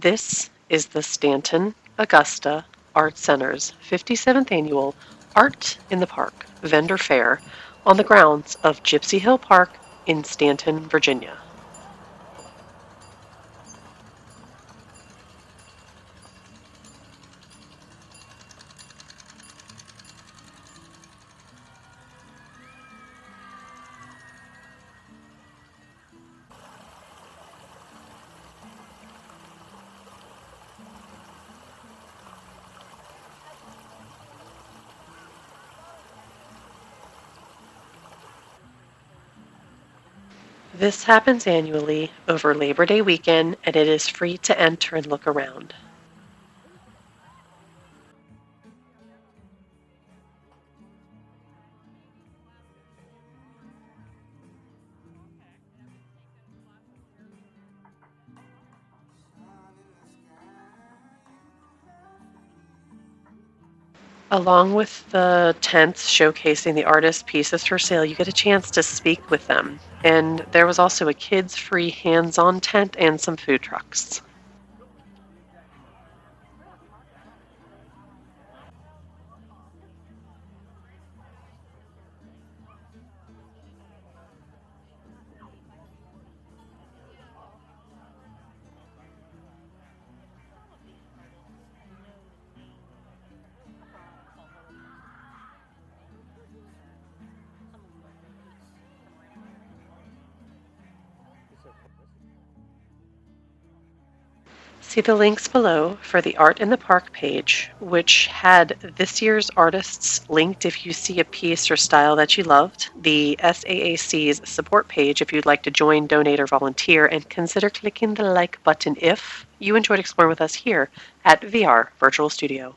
This is the Stanton Augusta Art Center's 57th Annual Art in the Park Vendor Fair on the grounds of Gypsy Hill Park in Stanton, Virginia. This happens annually over Labor Day weekend, and it is free to enter and look around. Along with the tents showcasing the artist's pieces for sale, you get a chance to speak with them. And there was also a kids-free hands-on tent and some food trucks. See the links below for the Art in the Park page, which had this year's artists linked if you see a piece or style that you loved, the SAAC's support page if you'd like to join, donate, or volunteer, and consider clicking the like button if you enjoyed exploring with us here at VR Virtual Studio.